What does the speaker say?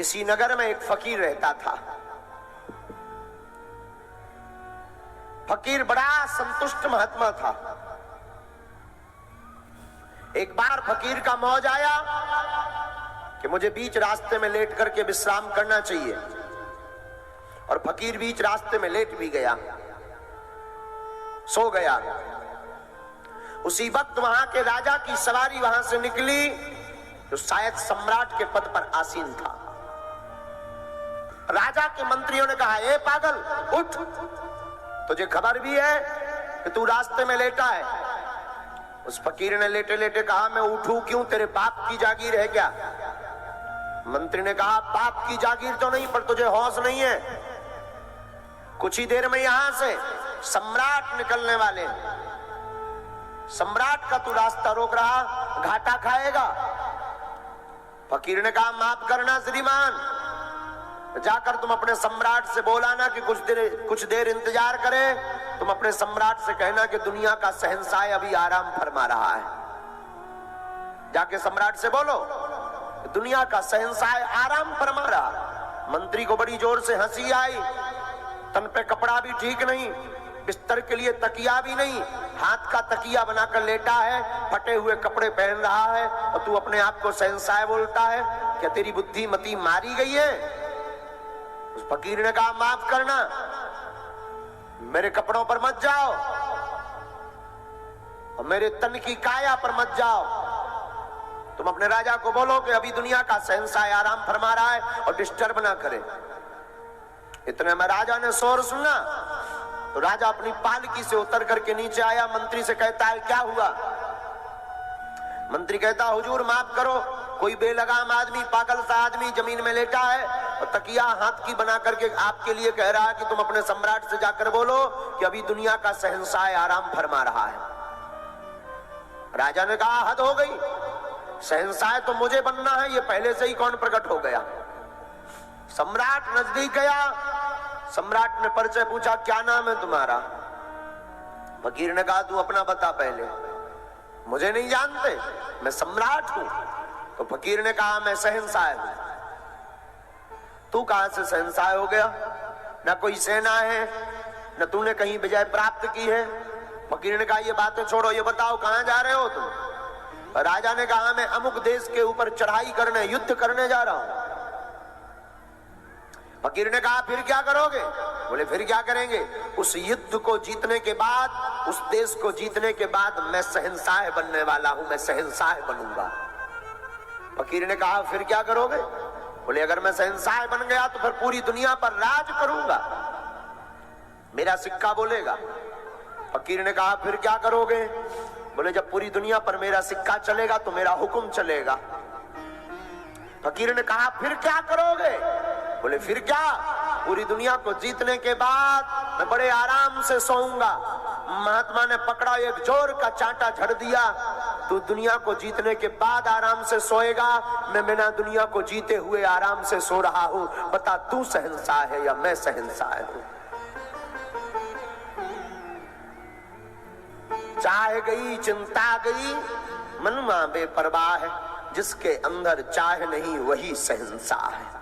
किसी नगर में एक फकीर रहता था। फकीर बड़ा संतुष्ट महात्मा था। एक बार फकीर का मौज आया कि मुझे बीच रास्ते में लेट करके विश्राम करना चाहिए, और फकीर बीच रास्ते में लेट भी गया, सो गया। उसी वक्त वहां के राजा की सवारी वहां से निकली, जो शायद सम्राट के पद पर आसीन था। राजा के मंत्रियों ने कहा, ए पागल उठ, तुझे खबर भी है कि तू रास्ते में लेटा है। उस फकीर ने लेटे लेटे कहा, मैं उठूं क्यों, तेरे बाप की जागीर है क्या? मंत्री ने कहा, बाप की जागीर तो नहीं, पर तुझे होश नहीं है। कुछ ही देर में यहां से सम्राट निकलने वाले, सम्राट का तू रास्ता रोक रहा, घाटा खाएगा। फकीर ने कहा, माफ करना श्रीमान, जाकर तुम अपने सम्राट से बोला ना कि कुछ देर इंतजार करे। तुम अपने सम्राट से कहना कि दुनिया का शहंशाह अभी आराम फरमा रहा है। जाके सम्राट से बोलो, दुनिया का शहंशाह आराम फरमा रहा। मंत्री को बड़ी जोर से हंसी आई। तन पे कपड़ा भी ठीक नहीं, बिस्तर के लिए तकिया भी नहीं, हाथ का तकिया बनाकर लेटा है, फटे हुए कपड़े पहन रहा है, और तू अपने आप को शहंशाह बोलता है। क्या तेरी बुद्धि मती मारी गई है? उस फकीर ने कहा, माफ करना, मेरे कपड़ों पर मत जाओ और मेरे तन की काया पर मत जाओ। तुम अपने राजा को बोलो कि अभी दुनिया का शहंशाह आराम फरमा रहा है और डिस्टर्ब ना करे। इतने में राजा ने शोर सुना, तो राजा अपनी पालकी से उतर करके नीचे आया। मंत्री से कहता है, क्या हुआ? मंत्री कहता, हुजूर माफ करो, कोई बेलगाम आदमी, पागल सा आदमी जमीन में लेटा है और तकिया हाथ की बना करके आपके लिए कह रहा है कि तुम अपने सम्राट से जाकर बोलो कि अभी दुनिया का शहंशाह आराम फरमा रहा है। राजा ने कहा, हद हो गई, शहंशाह तो मुझे बनना है, ये पहले से ही कौन प्रकट हो गया? सम्राट नजदीक गया। सम्राट ने परिचय पूछा, क्या नाम है तुम्हारा? फकीर ने कहा, तू अपना बता पहले। मुझे नहीं जानते, मैं सम्राट हूं। तो फकीर ने कहा, मैं शहंशाह हूं। तू कहां से शहंशाह हो गया? ना कोई सेना है, न तूने कहीं विजय प्राप्त की है। फकीर ने कहा, ये बातें छोड़ो, ये बताओ कहां जा रहे हो तुम? राजा ने कहा, मैं अमुक देश के ऊपर चढ़ाई करने, युद्ध करने जा रहा हूं। फकीर ने कहा, फिर क्या करोगे? बोले, फिर क्या करेंगे? उस युद्ध को जीतने के बाद, उस देश को जीतने के बाद मैं शहंशाह बनने वाला हूं, मैं शहंशाह बनूंगा। फकीर ने कहा, फिर क्या करोगे? बोले, अगर मैं शहंशाह बन गया तो फिर पूरी दुनिया पर राज करूंगा, मेरा सिक्का बोलेगा। फकीर ने कहा, फिर क्या करोगे? बोले, जब पूरी दुनिया पर मेरा सिक्का चलेगा तो मेरा हुक्म चलेगा। फकीर ने कहा, फिर क्या करोगे? बोले, फिर क्या, पूरी दुनिया को जीतने के बाद मैं बड़े आराम से सोऊंगा। महात्मा ने पकड़ा, एक जोर का चांटा झड़ दिया। तू दुनिया को जीतने के बाद आराम से सोएगा, मैं बिना दुनिया को जीते हुए आराम से सो रहा हूं। बता, तू शहंशाह है या मैं शहंशाह हूं? चाह गई चिंता गई, मन में बेपरवाह है, जिसके अंदर चाह नहीं वही शहंशाह है।